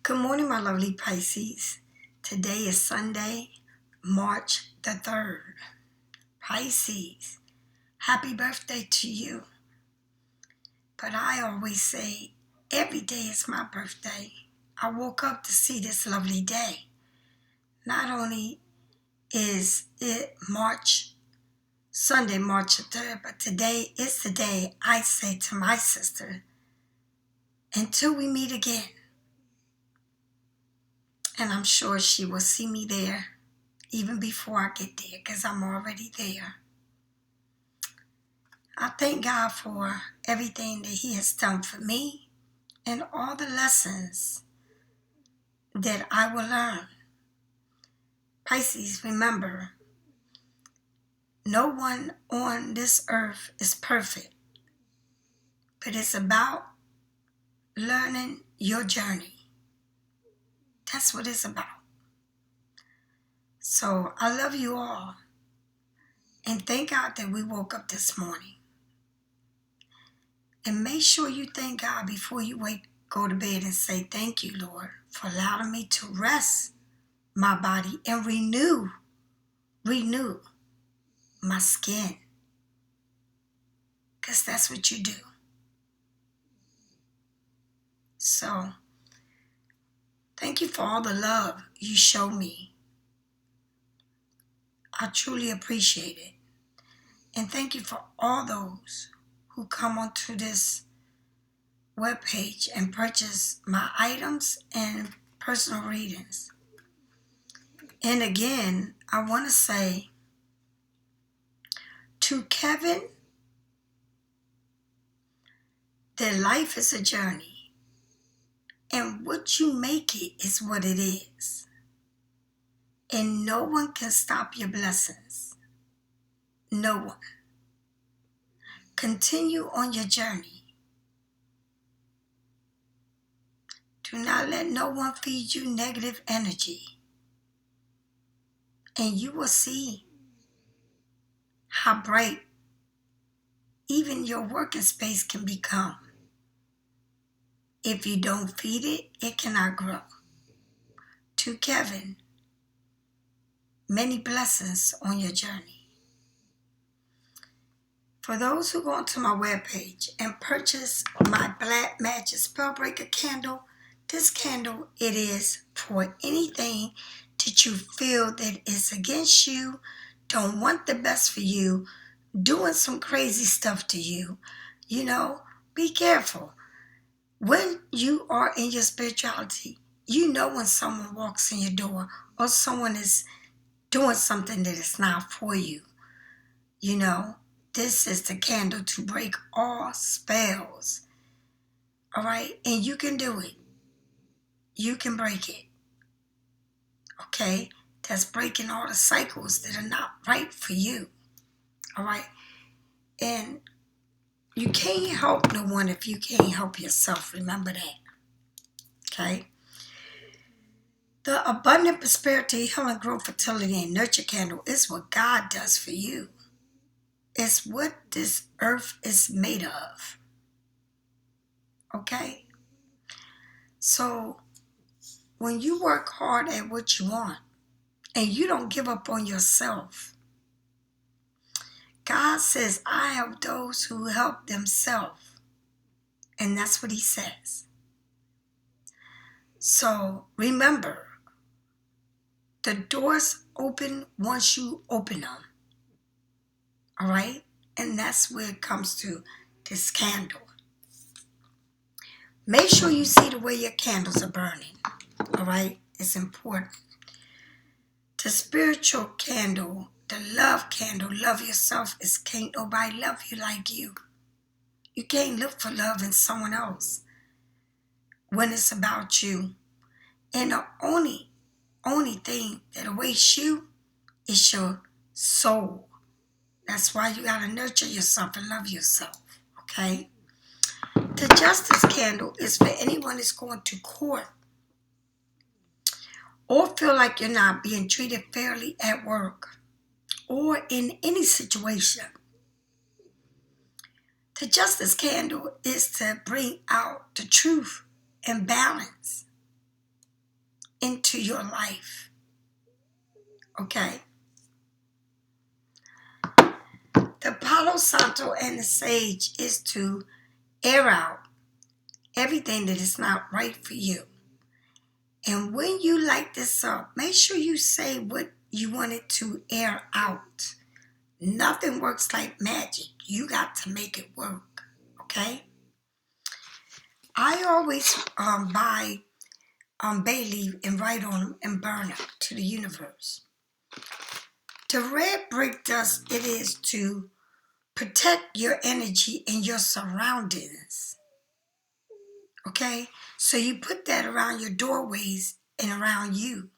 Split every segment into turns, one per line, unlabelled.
Good morning, my lovely Pisces. Today is Sunday, March the 3rd. Pisces, happy birthday to you. But I always say, every day is my birthday. I woke up to see this lovely day. Not only is it Sunday, March the 3rd, but today is the day I say to my sister, until we meet again. And I'm sure she will see me there even before I get there, because I'm already there. I thank God for everything that He has done for me and all the lessons that I will learn. Pisces, remember, no one on this earth is perfect, but it's about learning your journey. That's what it's about. So I love you all, and thank God that we woke up this morning. And make sure you thank God before you go to bed and say, thank you, Lord, for allowing me to rest my body and renew my skin. Because that's what you do. So, thank you for all the love you show me. I truly appreciate it. And thank you for all those who come onto this webpage and purchase my items and personal readings. And again, I want to say to Kevin that life is a journey, and what you make it is what it is. And no one can stop your blessings. No one. Continue on your journey. Do not let no one feed you negative energy. And you will see how bright even your working space can become. If you don't feed it, it cannot grow. To Kevin, many blessings on your journey. For those who go onto my webpage and purchase my Black Magic Spellbreaker candle, this candle, it is for anything that you feel that is against you, don't want the best for you, doing some crazy stuff to you. Be careful. When you are in your spirituality, you know when someone walks in your door or someone is doing something that is not for you. This is the candle to break all spells. All right? And you can do it. You can break it. Okay? That's breaking all the cycles that are not right for you. All right? And you can't help no one if you can't help yourself. Remember that. Okay? The Abundant Prosperity, Healing, Growth, Fertility, and Nurture candle is what God does for you. It's what this earth is made of. Okay? So, when you work hard at what you want and you don't give up on yourself, God says, I help those who help themselves. And that's what He says. So, remember, the doors open once you open them. All right? And that's where it comes to this candle. Make sure you see the way your candles are burning. All right? It's important. The spiritual candle, the love candle, love yourself, is can't nobody love you like you. You can't look for love in someone else when it's about you. And the only thing that awaits you is your soul. That's why you gotta nurture yourself and love yourself, okay? The Justice candle is for anyone that's going to court or feel like you're not being treated fairly at work or in any situation. The Justice candle is to bring out the truth and balance. into your life. Okay? The Palo Santo and the Sage is to air out everything that is not right for you. And when you light this up, make sure you say what you want it to air out. Nothing works like magic. You got to make it work. Okay? I always buy bay leaf and write on them and burn them to the universe. The red brick dust, it is to protect your energy and your surroundings. Okay? So you put that around your doorways and around you.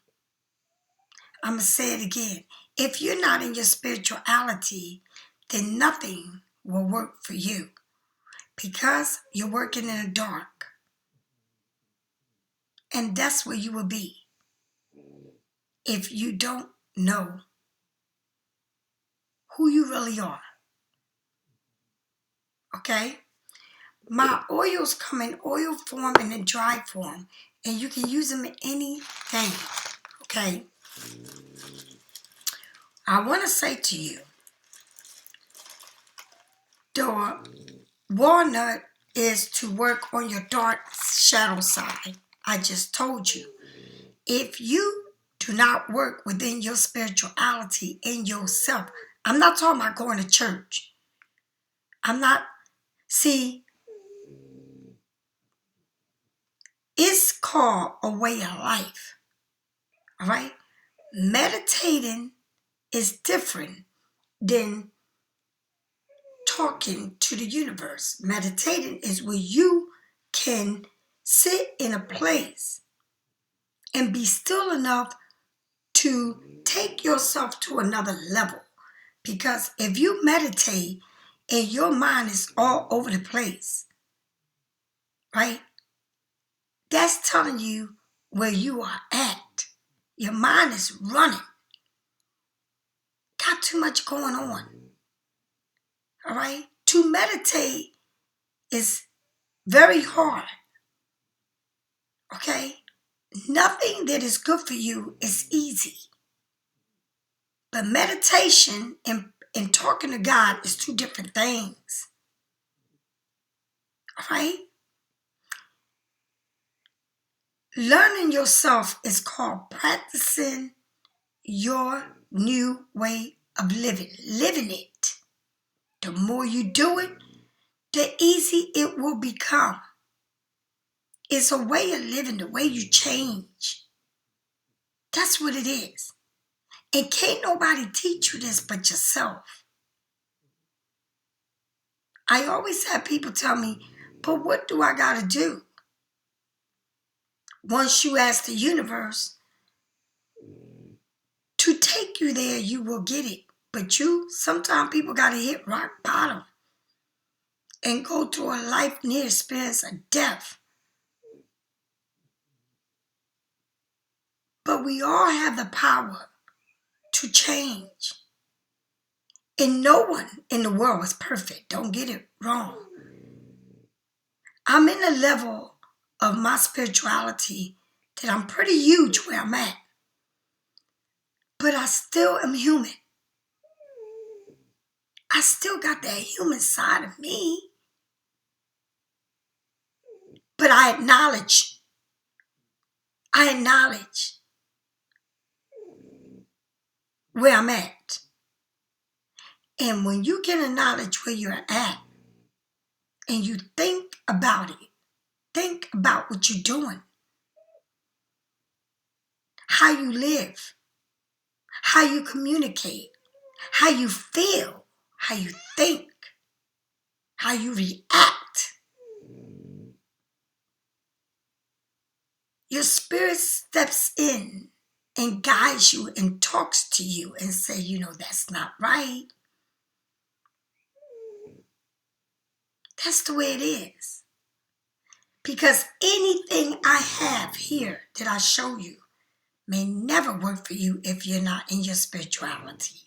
I'm going to say it again. If you're not in your spirituality, then nothing will work for you because you're working in the dark. And that's where you will be if you don't know who you really are. Okay? My oils come in oil form and in dry form, and you can use them in anything. Okay? I want to say to you, the walnut is to work on your dark shadow side. I just told you. If you do not work within your spirituality in yourself, I'm not talking about going to church. It's called a way of life. All right? Meditating is different than talking to the universe. Meditating is where you can sit in a place and be still enough to take yourself to another level. Because if you meditate and your mind is all over the place, right? That's telling you where you are at. Your mind is running. Got too much going on. All right? To meditate is very hard. Okay? Nothing that is good for you is easy. But meditation and talking to God is two different things. All right? Learning yourself is called practicing your new way of living. Living it. The more you do it, the easier it will become. It's a way of living, the way you change. That's what it is. And can't nobody teach you this but yourself. I always have people tell me, but what do I got to do? Once you ask the universe to take you there, you will get it. But sometimes people got to hit rock bottom and go through a life near experience of death. But we all have the power to change. And no one in the world is perfect. Don't get it wrong. I'm in a level of my spirituality that I'm pretty huge where I'm at. But I still am human. I still got that human side of me. But I acknowledge where I'm at. And when you can acknowledge where you're at and you think about it, think about what you're doing, how you live, how you communicate, how you feel, how you think, how you react. Your spirit steps in and guides you and talks to you and say, that's not right. That's the way it is. Because anything I have here that I show you may never work for you if you're not in your spirituality.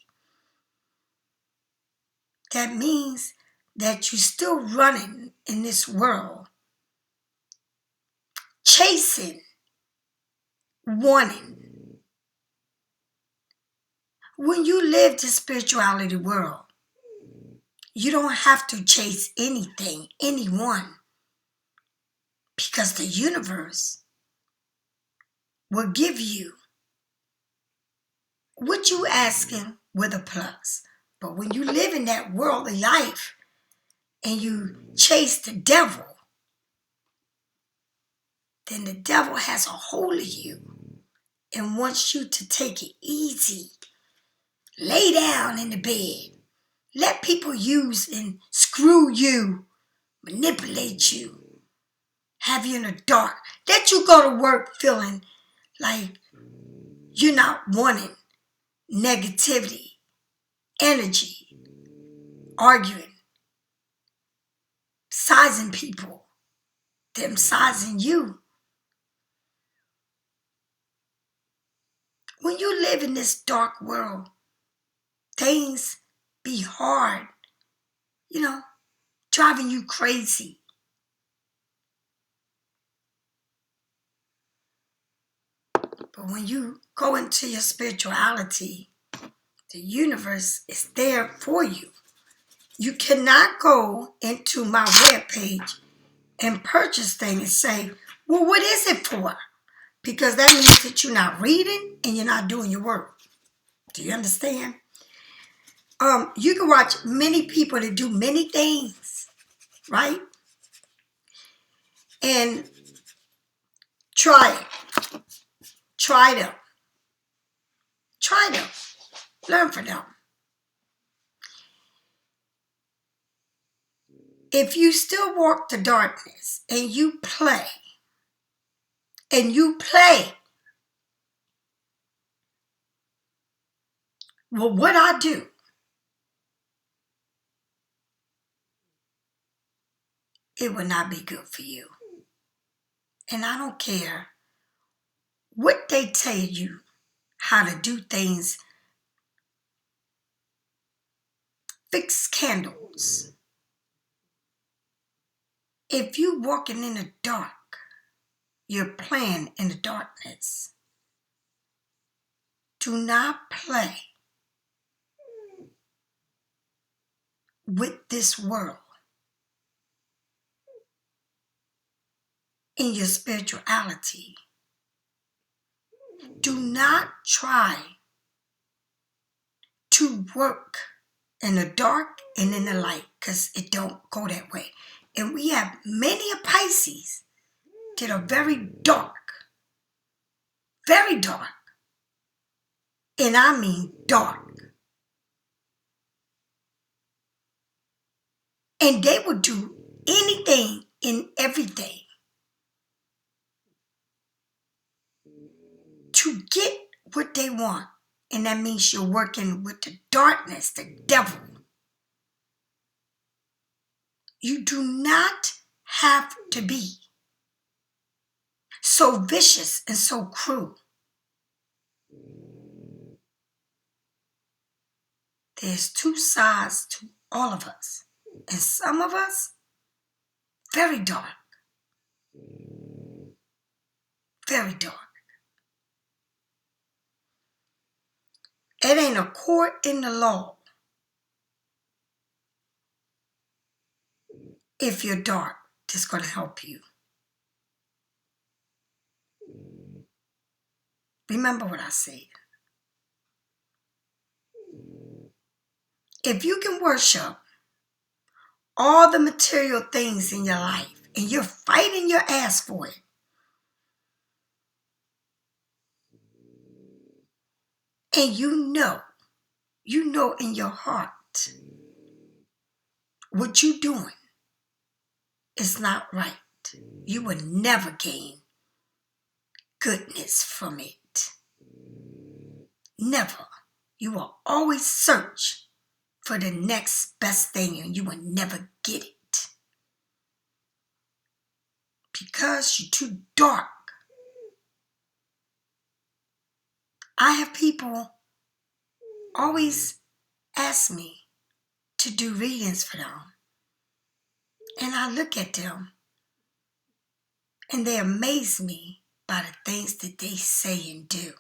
That means that you're still running in this world, chasing wanting. When you live the spirituality world, you don't have to chase anything, anyone, because the universe will give you what you asking with a plus. But when you live in that worldly life and you chase the devil, then the devil has a hold of you and wants you to take it easy. Lay down in the bed. Let people use and screw you, manipulate you, have you in the dark. Let you go to work feeling like you're not wanting negativity, energy, arguing, sizing people, them sizing you. When you live in this dark world, things be hard, driving you crazy. But when you go into your spirituality, the universe is there for you. You cannot go into my webpage and purchase things and say, well, what is it for? Because that means that you're not reading and you're not doing your work. Do you understand? You can watch many people that do many things, right? And try it. Try them. Try them. Learn from them. If you still walk the darkness and you play, well, what I do, it will not be good for you. And I don't care what they tell you how to do things. Fix candles. If you walking in the dark, you're playing in the darkness. Do not play with this world in your spirituality. Do not try to work in the dark and in the light, because it don't go that way. And we have many of Pisces that are very dark. Very dark. And I mean dark. And they will do anything and everything to get what they want. And that means you're working with the darkness, the devil. You do not have to be so vicious and so cruel. There's two sides to all of us. And some of us, very dark. Very dark. It ain't a court in the law if you're dark that's going to help you. Remember what I said. If you can worship all the material things in your life and you're fighting your ass for it, and you know in your heart what you're doing is not right, you will never gain goodness from it. Never. You will always search for the next best thing and you will never get it. Because you're too dark. I have people always ask me to do readings for them. And I look at them and they amaze me by the things that they say and do.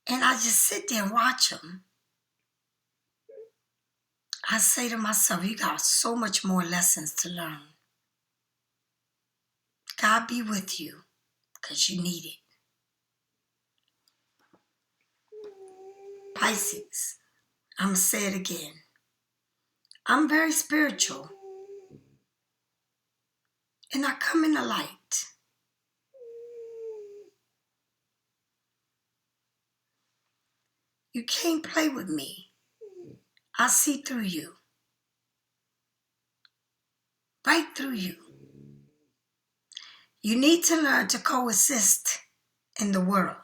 And I just sit there and watch them. I say to myself, you got so much more lessons to learn. God be with you, because you need it. Pisces, I'm going to say it again. I'm very spiritual. And I come in the light. You can't play with me. I see through you. Right through you. You need to learn to coexist in the world.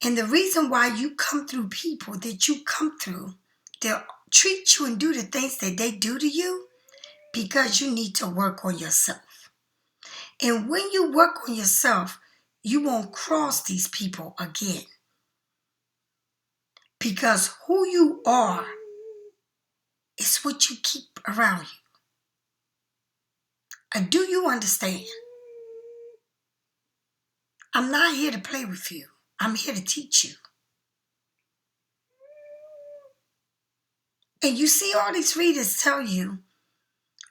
And the reason why you come through people that you come through, they'll treat you and do the things that they do to you because you need to work on yourself. And when you work on yourself, you won't cross these people again. Because who you are is what you keep around you. And do you understand? I'm not here to play with you. I'm here to teach you. And you see all these readers tell you,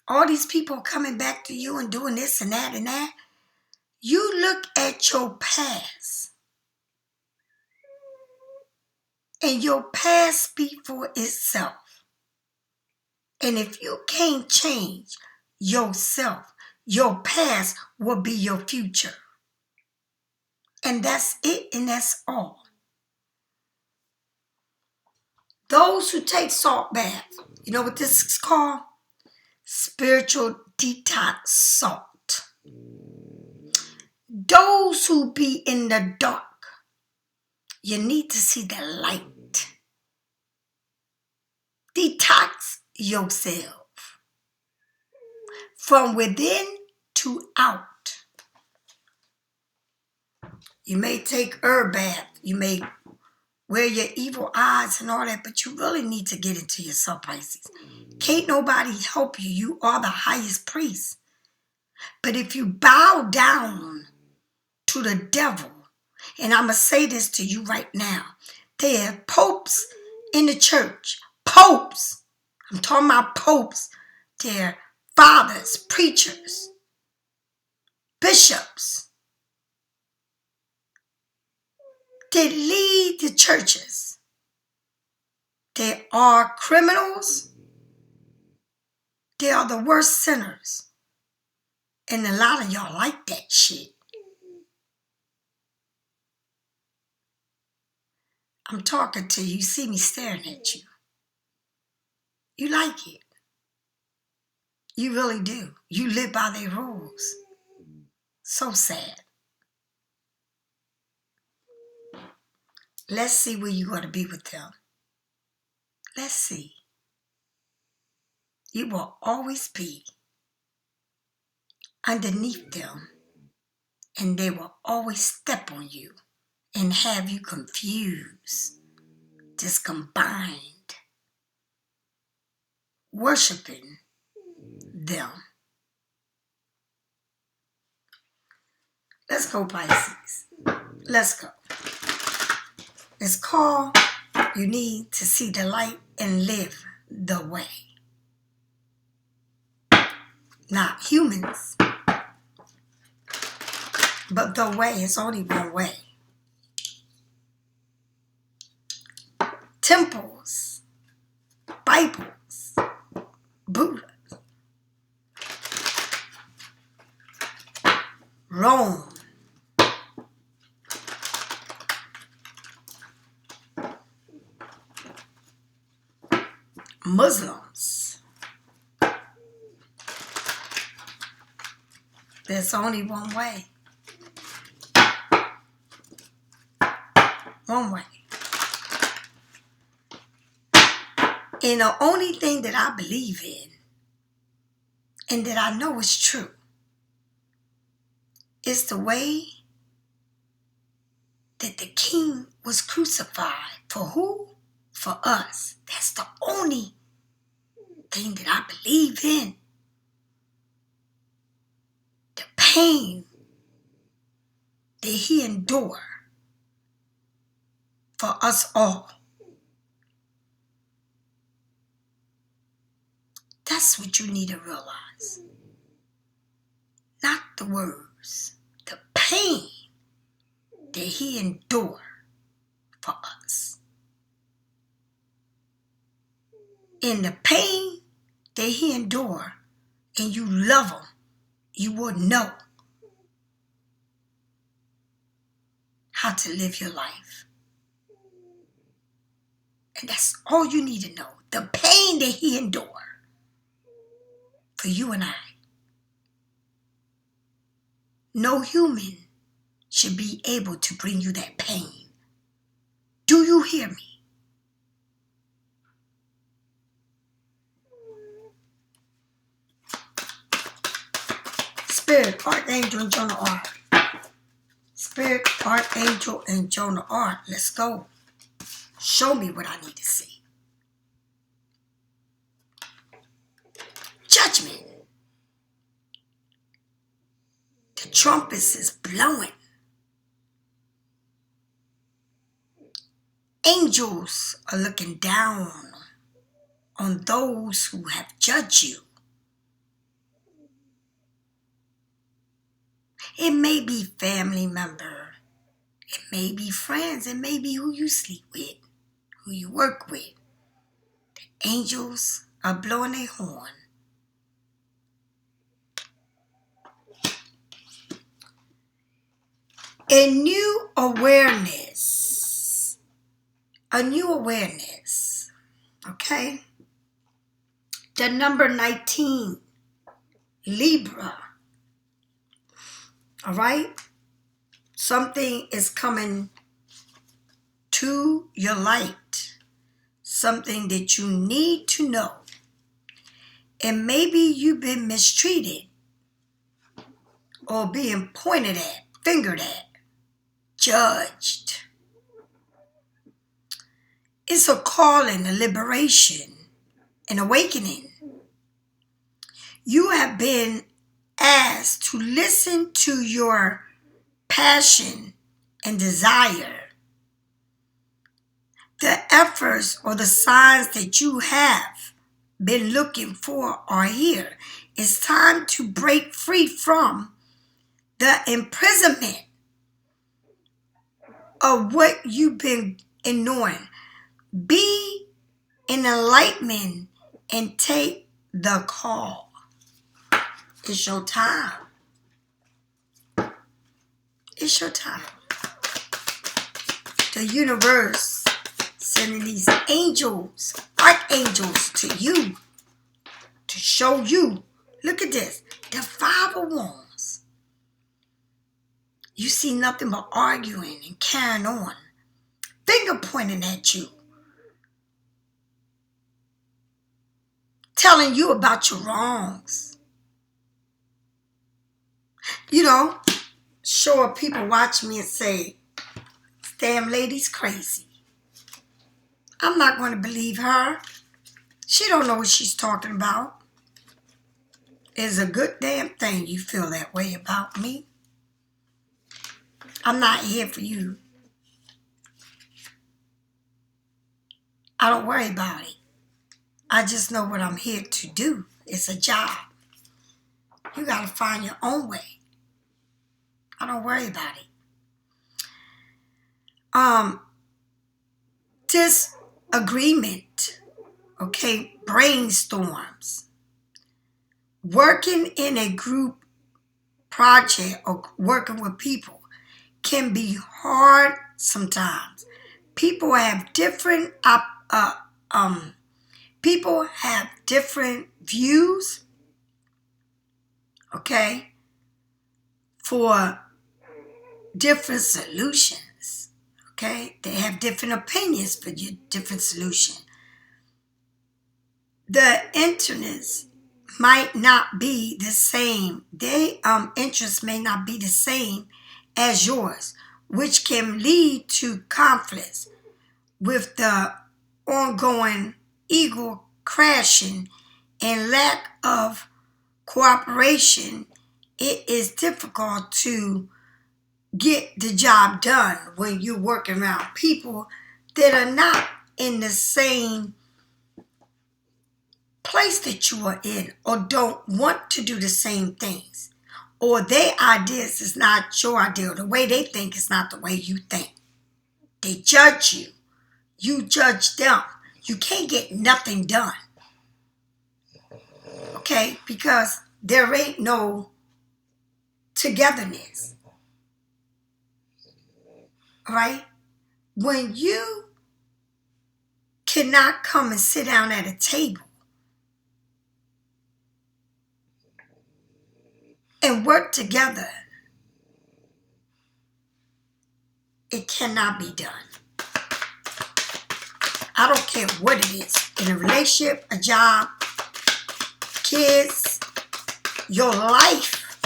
all these people coming back to you and doing this and that and that. You look at your past. And your past speaks for itself. And if you can't change yourself, your past will be your future. And that's it, and that's all. Those who take salt bath, you know what this is called? Spiritual detox salt. Those who be in the dark, you need to see the light. Detox yourself from within to out. You may take herb bath, you may wear your evil eyes and all that, but you really need to get into yourself, Pisces. Can't nobody help you. You are the highest priest. But if you bow down to the devil, and I'm going to say this to you right now, there are popes in the church. Popes. I'm talking about popes. They're fathers, preachers, bishops. They lead the churches. They are criminals. They are the worst sinners. And a lot of y'all like that shit. I'm talking to you. You see me staring at you. You like it. You really do. You live by their rules. So sad. Let's see where you're going to be with them. Let's see. You will always be underneath them, and they will always step on you and have you confused, discombined, worshiping them. Let's go, Pisces. Let's go. It's called You Need to See the Light and Live the Way. Not humans, but the way is only one way. Temples, Bibles, Buddha, Rome, Muslims. There's only one way. One way. And the only thing that I believe in and that I know is true is the way that the king was crucified. For who? For us. That's the only thing that I believe in. The pain that he endured for us all. That's what you need to realize. Not the words, the pain that he endured for us. In the pain that he endured, and you love him, you will know how to live your life. And that's all you need to know. The pain that he endured for you and I. No human should be able to bring you that pain. Do you hear me? Spirit, Archangel, and Jonah Art. Spirit, Archangel, and Jonah Art. Let's go. Show me what I need to see. Judgment. The trumpets is blowing. Angels are looking down on those who have judged you. It may be family member. It may be friends. It may be who you sleep with, who you work with. The angels are blowing their horn. A new awareness. Okay? The number 19, Libra. All right? Something is coming to your light. Something that you need to know. And maybe you've been mistreated or being pointed at, fingered at, judged. It's a calling, a liberation, an awakening. You have been asked to listen to your passion and desire. The efforts or the signs that you have been looking for are here. It's time to break free from the imprisonment of what you've been ignoring. Be in enlightenment and take the call. It's your time. It's your time. The universe sending these angels, archangels to you to show you. Look at this. The 5 of Wands. You see nothing but arguing and carrying on. Finger pointing at you. Telling you about your wrongs. You know, sure, people watch me and say, this damn lady's crazy. I'm not going to believe her. She don't know what she's talking about. It's a good damn thing you feel that way about me. I'm not here for you. I don't worry about it. I just know what I'm here to do. It's a job. You got to find your own way. I don't worry about it. Disagreement, okay, brainstorms. Working in a group project or working with people can be hard sometimes. People have different views, okay, for different solutions, okay? They have different opinions for your different solution. The interests might not be the same. Their interests may not be the same as yours, which can lead to conflicts with the ongoing ego crashing and lack of cooperation. It is difficult to get the job done when you're working around people that are not in the same place that you are in, or don't want to do the same things, or their ideas is not your idea, or the way they think is not the way you think. They judge you. You judge them. You can't get nothing done. Okay? Because there ain't no togetherness. Right? When you cannot come and sit down at a table and work together, it cannot be done. I don't care what it is. In a relationship, a job, kids, your life,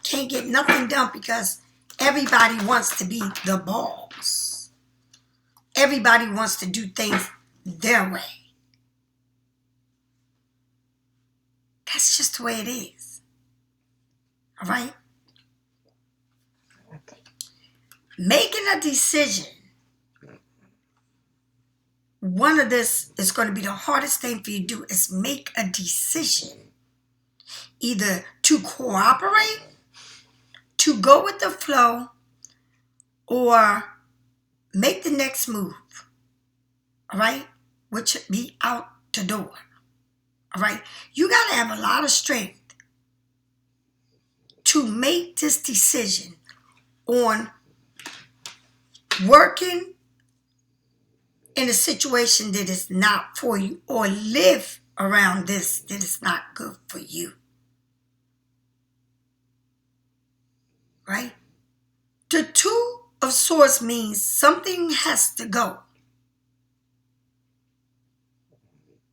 can't get nothing done because everybody wants to be the boss. Everybody wants to do things their way. That's just the way it is. All right? Making a decision. One of this is going to be the hardest thing for you to do is make a decision. Either to cooperate, to go with the flow, or make the next move. All right? Which would be out the door. All right? You got to have a lot of strength to make this decision on working in a situation that is not for you, or live around this that is not good for you. Right? The Two of Swords means something has to go.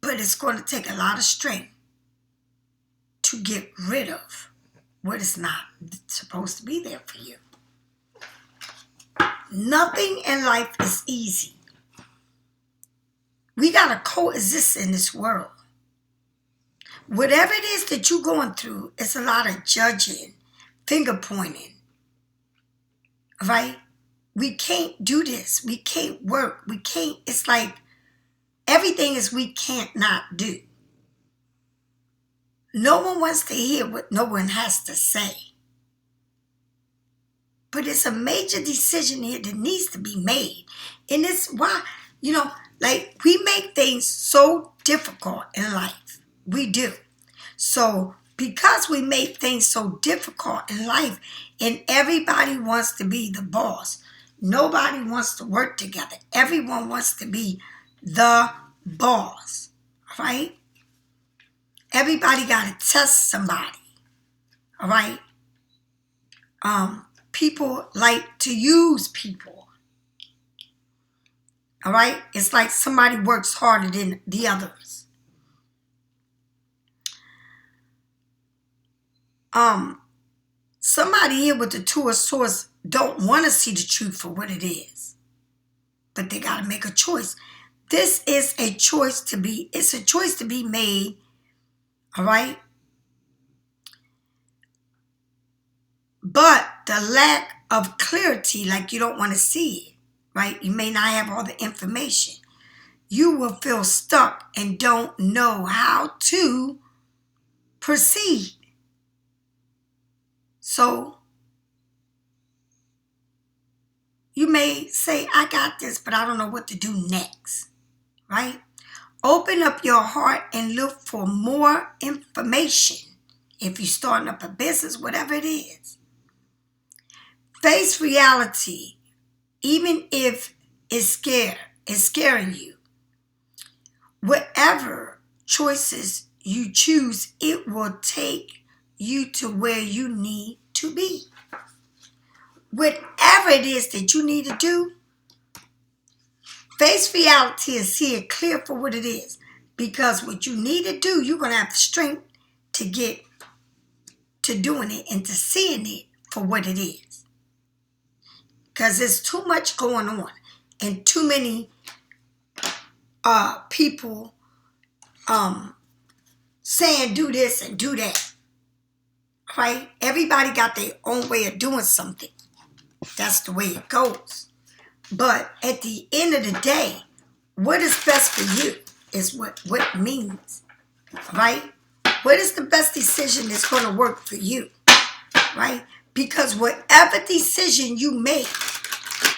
But it's going to take a lot of strength to get rid of what is not supposed to be there for you. Nothing in life is easy. We got to coexist in this world. Whatever it is that you're going through, it's a lot of judging, finger pointing. Right? We can't do this. We can't work. We can't. It's like everything is we can't not do. No one wants to hear what no one has to say. But it's a major decision here that needs to be made. And it's why, like we make things so difficult in life. We do. So because we make things so difficult in life and everybody wants to be the boss, nobody wants to work together. Everyone wants to be the boss, right? Everybody got to test somebody, all right? People like to use people, all right? It's like somebody works harder than the others. Somebody here with the Two of Swords don't want to see the truth for what it is, but they got to make a choice. This is a choice to be, it's a choice to be made, all right? But the lack of clarity, like you don't want to see it, right? You may not have all the information. You will feel stuck and don't know how to proceed. So you may say, I got this, but I don't know what to do next, right? Open up your heart and look for more information. If you're starting up a business, whatever it is. Face reality, even if it's scaring you. Whatever choices you choose, it will take you to where you need to be. Whatever it is that you need to do, face reality and see it clear for what it is. Because what you need to do, you're going to have the strength to get to doing it and to seeing it for what it is. Because there's too much going on and too many people saying do this and do that. Right? Everybody got their own way of doing something. That's the way it goes. But at the end of the day, what is best for you is what it means, right? What is the best decision that's going to work for you, right? Because whatever decision you make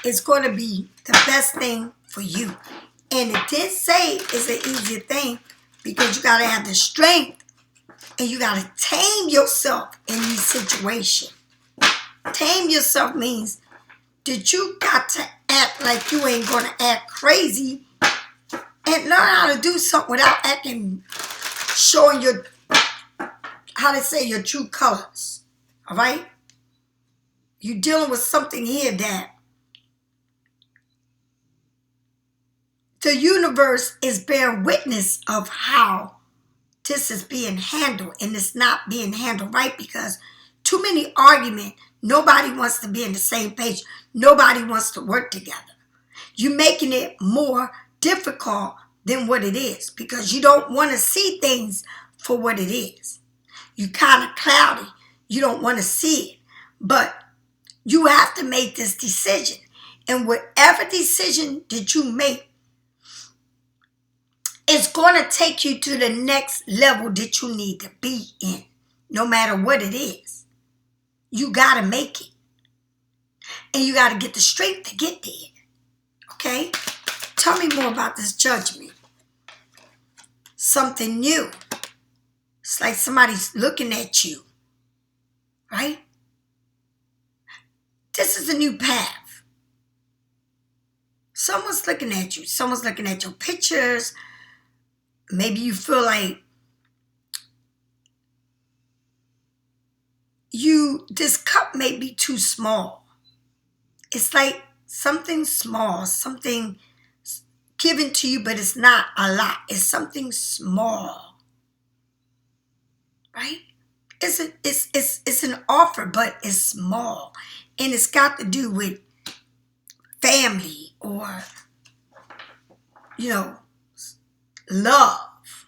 is going to be the best thing for you. And it didn't say it's an easier thing because you got to have the strength and you got to tame yourself in these situations. Tame yourself means that you got to act like you ain't going to act crazy and learn how to do something without acting, showing your, how to say, your true colors. All right? You're dealing with something here that the universe is bearing witness of how this is being handled, and it's not being handled right because too many arguments. Nobody wants to be on the same page. Nobody wants to work together. You're making it more difficult than what it is because you don't want to see things for what it is. You're kind of cloudy. You don't want to see it. But you have to make this decision. And whatever decision that you make, it's going to take you to the next level that you need to be in, no matter what it is. You got to make it. And you got to get the strength to get there. Okay? Tell me more about this judgment. Something new. It's like somebody's looking at you. Right? This is a new path. Someone's looking at you. Someone's looking at your pictures. Maybe you feel like this cup may be too small. It's like something small, something given to you, but it's not a lot. It's something small. Right? It's an offer, but it's small. And it's got to do with family or, love.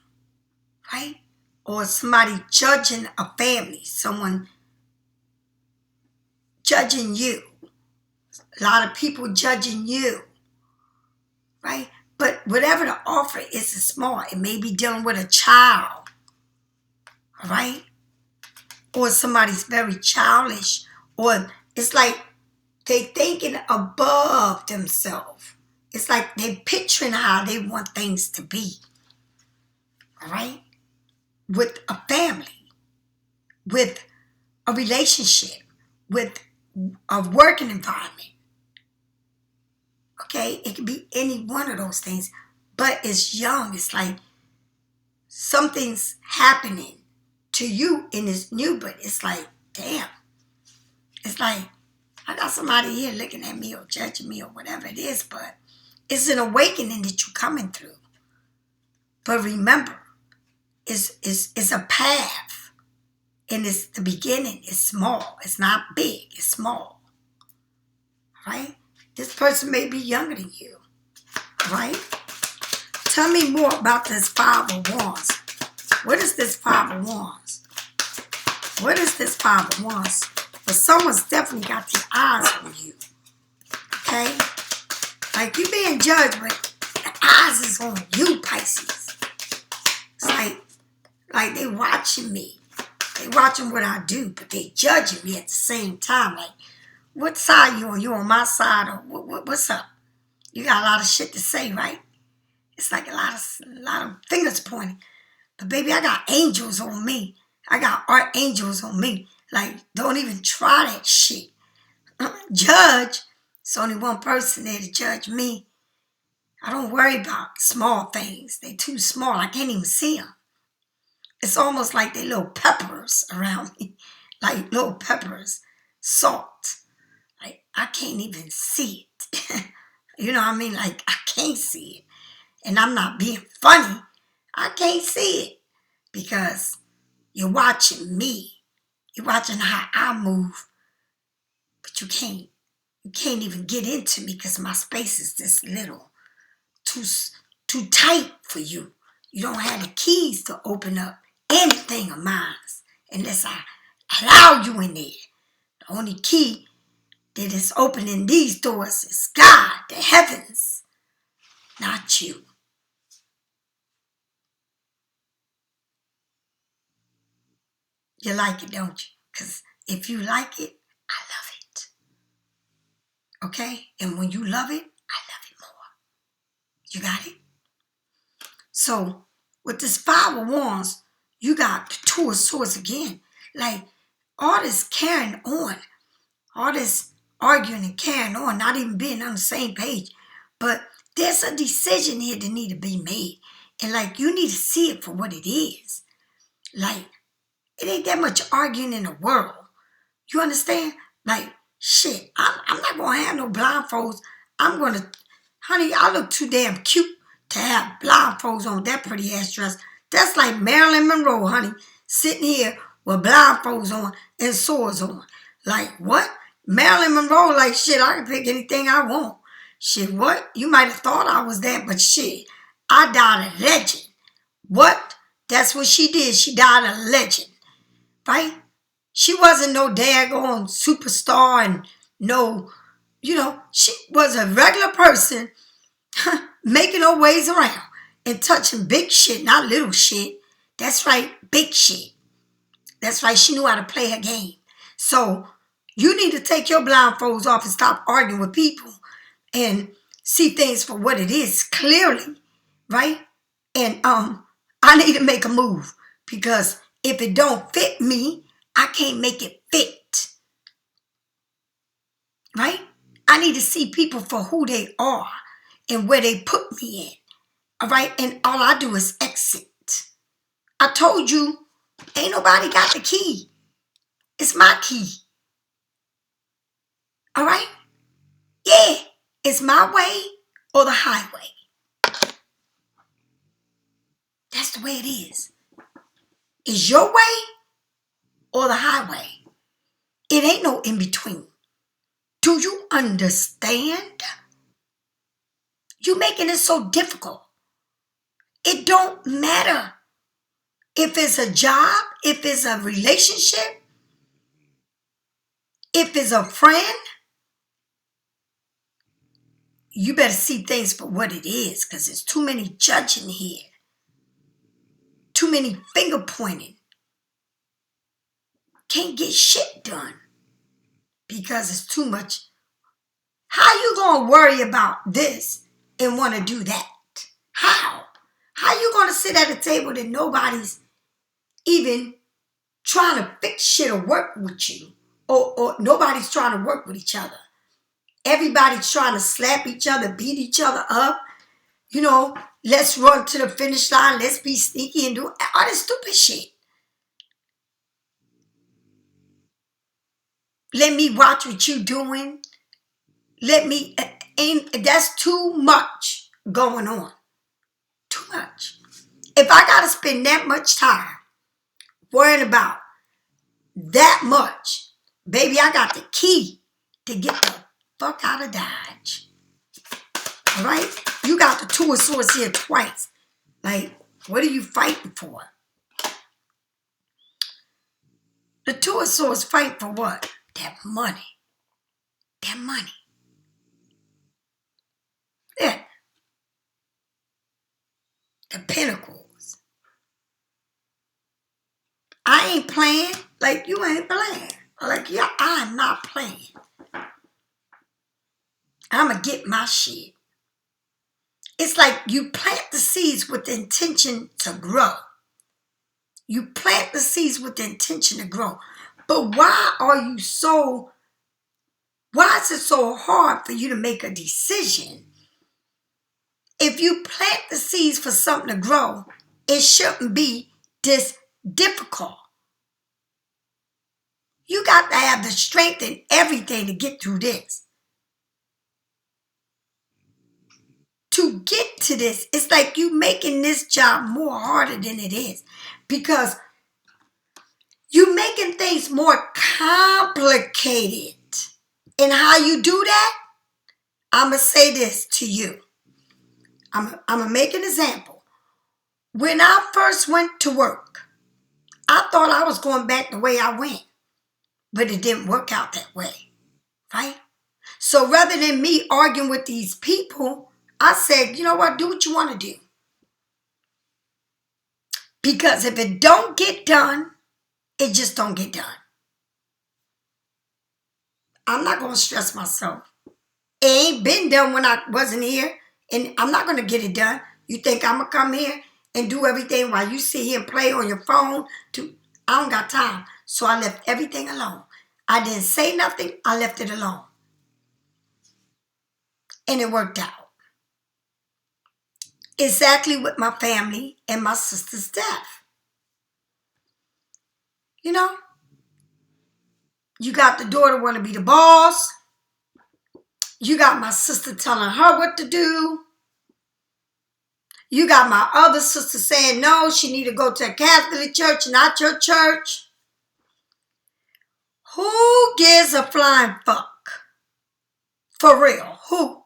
Right? Or somebody judging a family. Someone judging you. A lot of people judging you. Right? But whatever the offer is, it's small. It may be dealing with a child. All right? Or somebody's very childish. Or it's like they thinking above themselves. It's like they picturing how they want things to be. All right? With a family. With a relationship. With a working environment. Okay? It could be any one of those things. But it's young. It's like something's happening to you and it's new, but it's like, damn. It's like, I got somebody here looking at me or judging me or whatever it is, but it's an awakening that you're coming through. But remember, it's a path. And it's the beginning. It's small. It's not big. It's small. Right? This person may be younger than you. Right? Tell me more about this Five of Wands. What is this Five of Wands? What is this Five of Wands? But someone's definitely got their eyes on you. Okay? Like you being judged, but the eyes is on you, Pisces. It's like they watching me. They watching what I do, but they judging me at the same time. Like, what side you on? You on my side or what's up? You got a lot of shit to say, right? It's like a lot of fingers pointing. But baby, I got angels on me. I got archangels on me. Like, don't even try that shit. Judge. It's only one person there to judge me. I don't worry about small things. They too small. I can't even see them. It's almost like they little peppers around me. Like little peppers. Salt. Like, I can't even see it. You know what I mean? Like, I can't see it. And I'm not being funny. I can't see it. Because you're watching me. You're watching how I move. But you can't even get into me because my space is this little. Too tight for you. You don't have the keys to open up anything of mine unless I allow you in there. The only key that is opening these doors is God, the heavens, not you. You like it, don't you? Because if you like it, I love it. Okay? And when you love it, I love it more. You got it? So, with this Five of Wands, you got the Two of Swords again. Like, all this carrying on, all this arguing and carrying on, not even being on the same page. But there's a decision here that need to be made. And, like, you need to see it for what it is. Like, it ain't that much arguing in the world. You understand? Like, shit, I'm not going to have no blindfolds. I'm going to, honey, I look too damn cute to have blindfolds on that pretty ass dress. That's like Marilyn Monroe, honey, sitting here with blindfolds on and swords on. Like, what? Marilyn Monroe, like, shit, I can pick anything I want. Shit, what? You might have thought I was that, but shit, I died a legend. What? That's what she did. She died a legend. Right? She wasn't no daggone superstar and no, she was a regular person making her ways around and touching big shit, not little shit. That's right, big shit. That's right, she knew how to play her game. So you need to take your blindfolds off and stop arguing with people and see things for what it is clearly, right? And I need to make a move because if it don't fit me, I can't make it fit. Right? I need to see people for who they are and where they put me in. All right? And all I do is exit. I told you, ain't nobody got the key. It's my key. All right? Yeah. It's my way or the highway. That's the way it is. It's your way or the highway. It ain't no in between. Do you understand? You making it so difficult. It don't matter if it's a job, if it's a relationship, if it's a friend. You better see things for what it is because there's too many judging here. Too many finger pointing. Can't get shit done because it's too much. How you going to worry about this and want to do that? How? How you going to sit at a table that nobody's even trying to fix shit or work with you? Or nobody's trying to work with each other. Everybody's trying to slap each other, beat each other up. Let's run to the finish line. Let's be sneaky and do all this stupid shit. Let me watch what you doing. That's too much going on. Too much. If I got to spend that much time worrying about that much, baby, I got the key to get the fuck out of Dodge. All right? You got the Two of Swords here twice. Like, what are you fighting for? The Two of Swords fight for what? That money. That money. Yeah. The Pentacles. I ain't playing like you ain't playing. Like, yeah, I'm not playing. I'm going to get my shit. It's like you plant the seeds with the intention to grow. You plant the seeds with the intention to grow. But why is it so hard for you to make a decision? If you plant the seeds for something to grow, it shouldn't be this difficult. You got to have the strength and everything to get through this. To get to this, it's like you making this job more harder than it is. Because you making things more complicated. And how you do that, I'm going to say this to you. I'm going to make an example. When I first went to work, I thought I was going back the way I went. But it didn't work out that way right? So rather than me arguing with these people, I said, you know what, do what you want to do. Because if it don't get done, it just don't get done. I'm not going to stress myself. It ain't been done when I wasn't here, and I'm not going to get it done. You think I'm going to come here and do everything while you sit here and play on your phone? I don't got time. So I left everything alone. I didn't say nothing. I left it alone. And it worked out. Exactly with my family and my sister's death. You know? You got the daughter want to be the boss. You got my sister telling her what to do. You got my other sister saying no, she need to go to a Catholic church, not your church. Who gives a flying fuck? For real, who?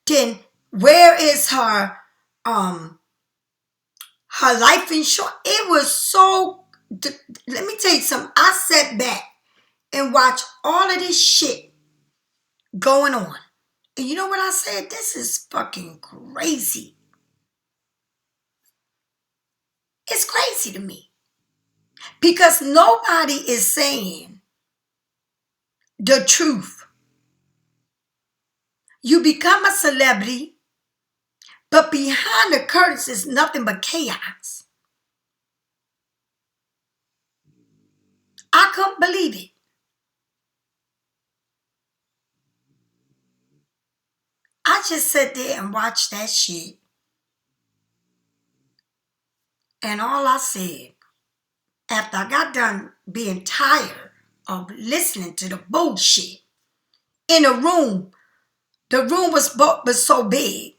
Then where is her life insurance? It was so, let me tell you something. I sat back and watched all of this shit going on. And you know what I said? This is fucking crazy. It's crazy to me. Because nobody is saying the truth. You become a celebrity, but behind the curtains is nothing but chaos. I couldn't believe it. I just sat there and watched that shit. And all I said, after I got done being tired of listening to the bullshit in a room, the room was so big,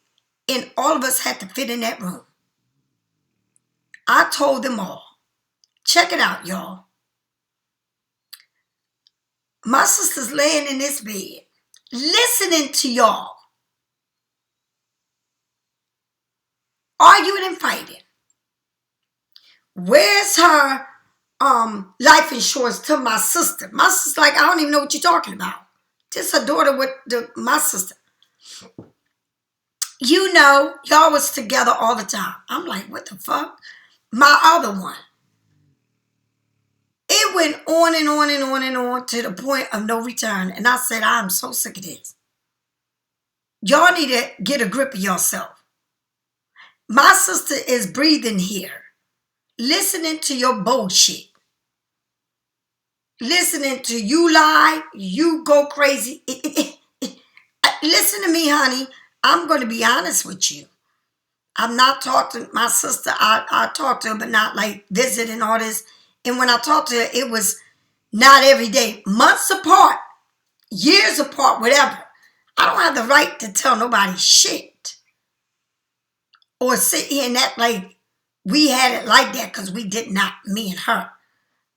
and all of us had to fit in that room. I told them all, check it out, y'all. My sister's laying in this bed, listening to y'all, arguing and fighting. Where's her life insurance to my sister? My sister's like, I don't even know what you're talking about. This her daughter with my sister. You know, y'all was together all the time. I'm like, what the fuck? My other one. It went on and on and on and on to the point of no return. And I said, I'm so sick of this. Y'all need to get a grip of yourself. My sister is breathing here, listening to your bullshit. Listening to you lie, you go crazy. Listen to me, honey. I'm going to be honest with you. I'm not talking to my sister. I talk to her, but not like visit and all this. And when I talked to her, it was not every day. Months apart, years apart, whatever. I don't have the right to tell nobody shit. Or sit here and act like we had it like that, because we did not, me and her.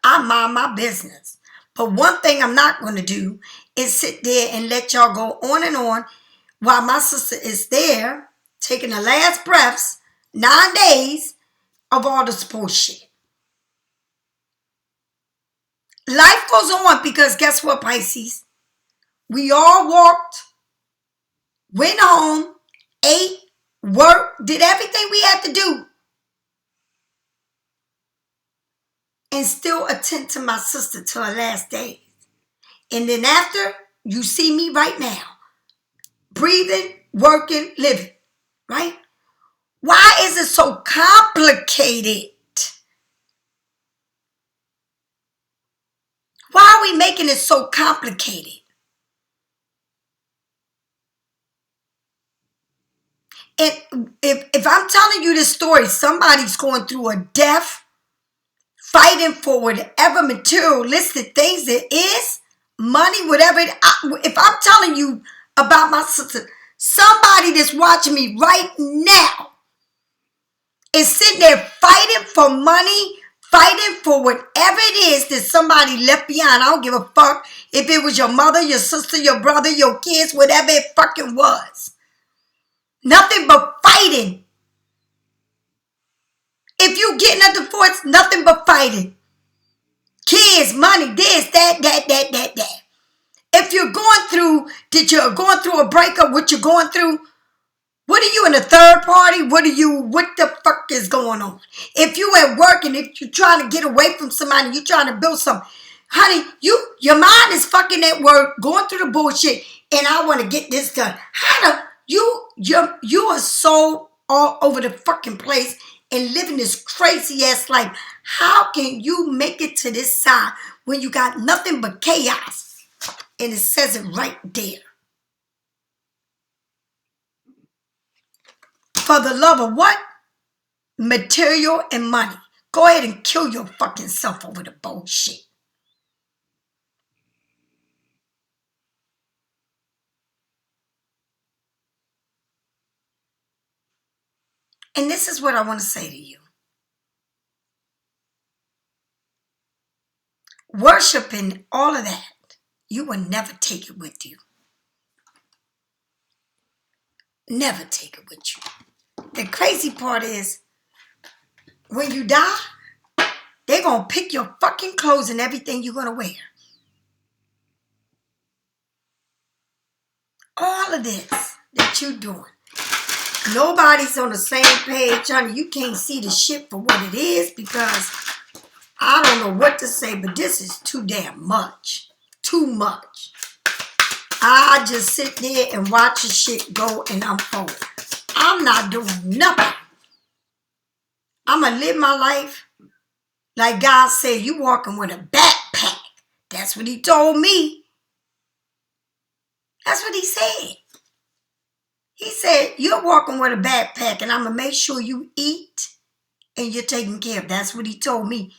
I mind my business. But one thing I'm not going to do is sit there and let y'all go on and on while my sister is there taking the last breaths, 9 days of all this bullshit. Life goes on because guess what, Pisces? We all walked, went home, ate, worked, did everything we had to do, and still attend to my sister till her last days. And then after, you see me right now, breathing, working, living, right? Why is it so complicated? Why are we making it so complicated? And if I'm telling you this story, somebody's going through a death, fighting for whatever materialistic things there is, money, whatever. If I'm telling you about my sister, somebody that's watching me right now is sitting there fighting for money, fighting for whatever it is that somebody left behind. I don't give a fuck if it was your mother, your sister, your brother, your kids, whatever it fucking was. Nothing but fighting. If you getting a divorce, nothing but fighting. Kids, money, this, that. If you're going through, you're going through a breakup, what you're going through, what are you in a third party? What the fuck is going on? If you at work and if you're trying to get away from somebody, you're trying to build something, honey, your mind is fucking at work, going through the bullshit, and I want to get this done. You are so all over the fucking place and living this crazy ass life. How can you make it to this side when you got nothing but chaos? And it says it right there. For the love of what? Material and money. Go ahead and kill your fucking self over the bullshit. And this is what I want to say to you. Worshiping all of that, you will never take it with you. Never take it with you. The crazy part is, when you die, they're going to pick your fucking clothes and everything you're going to wear. All of this that you're doing. Nobody's on the same page, honey. You can't see the shit for what it is because I don't know what to say, but this is too damn much. Too much. I just sit there and watch the shit go and unfold. I'm not doing nothing. I'm going to live my life like God said, you walking with a backpack. That's what he told me. That's what he said. He said, you're walking with a backpack and I'm going to make sure you eat and you're taken care of. That's what he told me.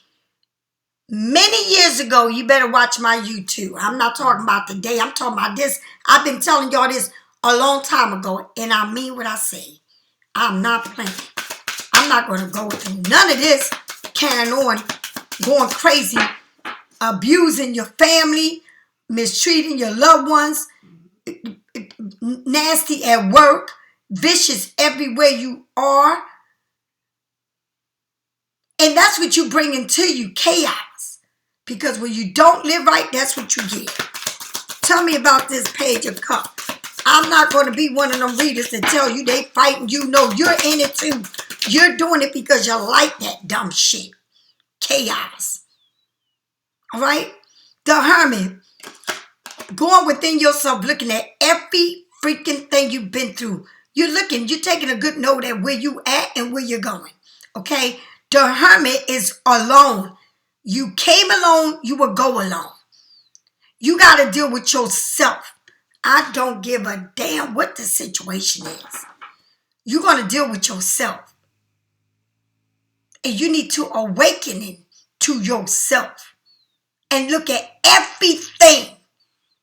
Many years ago, you better watch my you.To. I'm not talking about today. I'm talking about this. I've been telling y'all this a long time ago, and I mean what I say. I'm not playing. I'm not going to go through none of this carrying on, going crazy, abusing your family, mistreating your loved ones, nasty at work, vicious everywhere you are. And that's what you bring into you, chaos. Because when you don't live right, that's what you get. Tell me about this Page of Cups. I'm not going to be one of them readers that tell you they fighting you. No, you're in it too. You're doing it because you like that dumb shit. Chaos. All right? The Hermit. Going within yourself, looking at every freaking thing you've been through. You're taking a good note at where you at and where you're going. Okay? The Hermit is alone. You came alone, you will go alone. You got to deal with yourself. I don't give a damn what the situation is. You're going to deal with yourself. And you need to awaken to yourself. And look at everything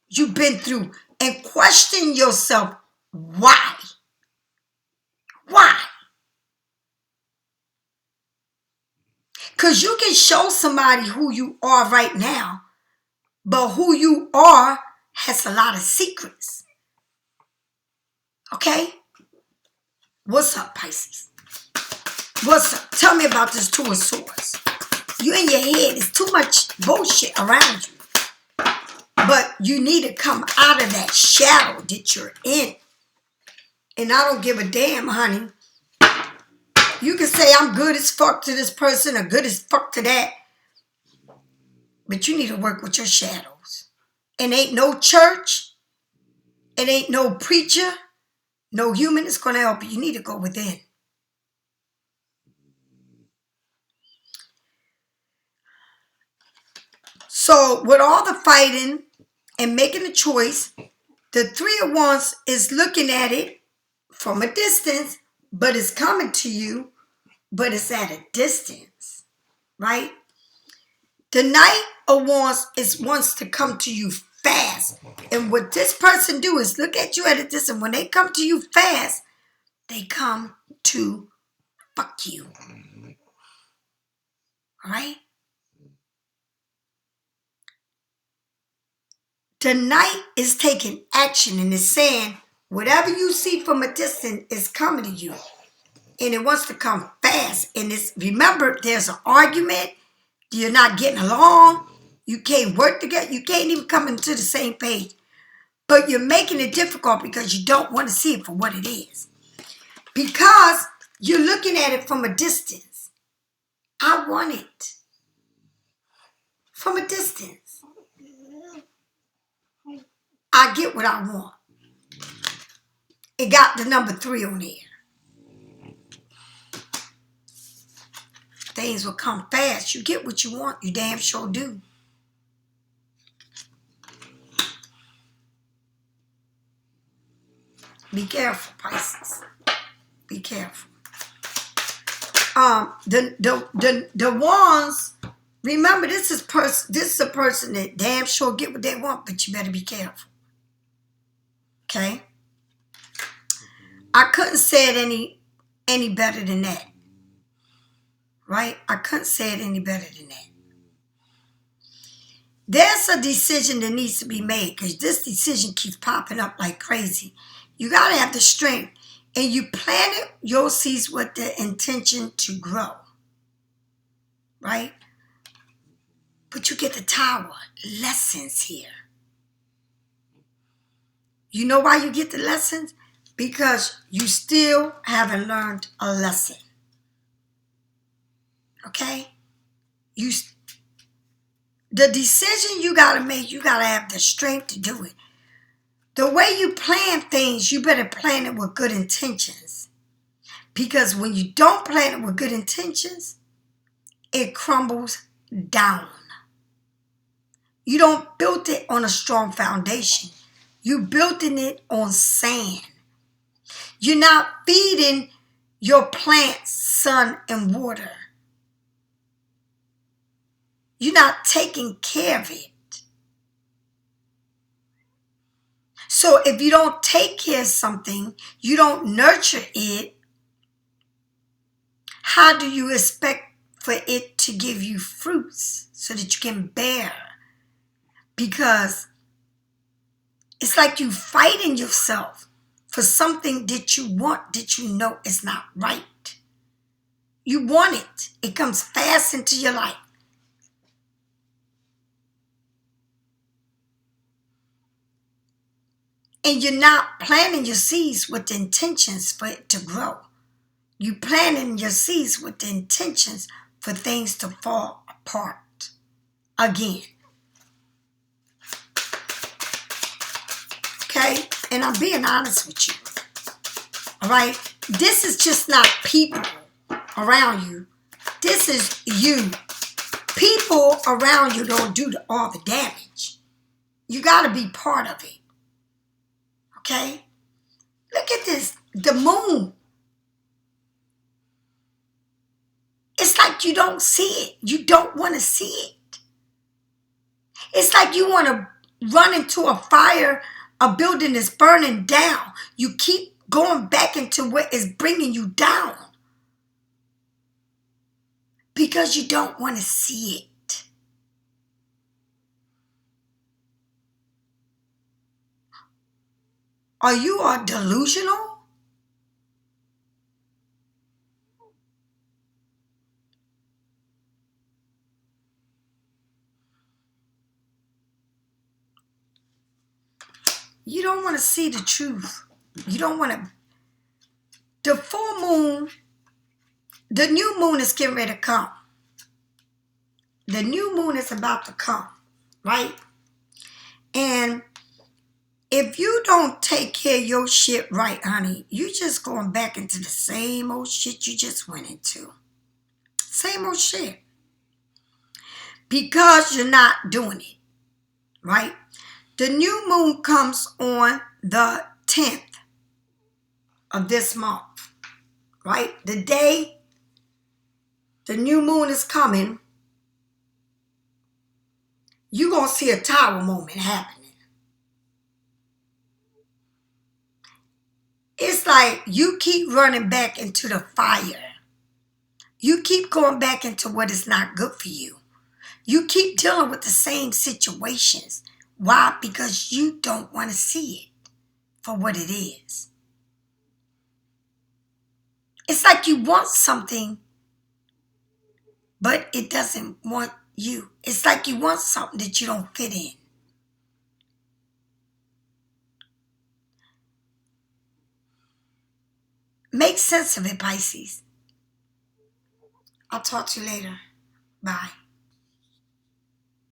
you've been through. And question yourself, why? Why? Because you can show somebody who you are right now. But who you are has a lot of secrets. Okay? What's up, Pisces? What's up? Tell me about this Two of Swords. You in your head. There's too much bullshit around you. But you need to come out of that shadow that you're in. And I don't give a damn, honey. You can say I'm good as fuck to this person or good as fuck to that. But you need to work with your shadows. And ain't no church. It ain't no preacher. No human is going to help you. You need to go within. So with all the fighting and making a choice, the Three of Wands is looking at it from a distance, but it's coming to you, but it's at a distance, right? The Knight of Wands wants to come to you fast. And what this person do is look at you at a distance. When they come to you fast, they come to fuck you. All right? The Knight is taking action and is saying, whatever you see from a distance is coming to you. And it wants to come fast. And remember, there's an argument. You're not getting along. You can't work together. You can't even come into the same page. But you're making it difficult because you don't want to see it for what it is. Because you're looking at it from a distance. I want it from a distance. I get what I want. It got the number 3 on there. Things will come fast. You get what you want. You damn sure do. Be careful, Pisces. Be careful. The wands. Remember, this is a person that damn sure get what they want, but you better be careful. Okay. I couldn't say it any better than that. Right? I couldn't say it any better than that. There's a decision that needs to be made because this decision keeps popping up like crazy. You got to have the strength. And you planted your seeds with the intention to grow. Right? But you get the Tower. Lessons here. You know why you get the lessons? Because you still haven't learned a lesson. Okay? The decision you got to make, you got to have the strength to do it. The way you plan things, you better plan it with good intentions. Because when you don't plan it with good intentions, it crumbles down. You don't build it on a strong foundation. You building it on sand. You're not feeding your plants sun and water. You're not taking care of it. So if you don't take care of something, you don't nurture it, how do you expect for it to give you fruits so that you can bear? Because it's like you fighting yourself for something that you want that you know is not right. You want it. It comes fast into your life. And you're not planting your seeds with the intentions for it to grow. You planting your seeds with the intentions for things to fall apart again. Okay? And I'm being honest with you. All right? This is just not people around you. This is you. People around you don't do all the damage. You got to be part of it. Okay? Look at this. The moon. It's like you don't see it. You don't want to see it. It's like you want to run into a fire, a building is burning down. You keep going back into what is bringing you down. Because you don't want to see it. Are you delusional? You don't want to see the truth. You don't want to. The full moon, the new moon is getting ready to come. The new moon is about to come, right? And if you don't take care of your shit right, honey, you just going back into the same old shit you just went into. Same old shit. Because you're not doing it, right? The new moon comes on the 10th of this month, right? The day the new moon is coming, you're going to see a Tower moment happening. It's like you keep running back into the fire. You keep going back into what is not good for you. You keep dealing with the same situations. Why? Because you don't want to see it for what it is. It's like you want something, but it doesn't want you. It's like you want something that you don't fit in. Make sense of it, Pisces. I'll talk to you later. Bye.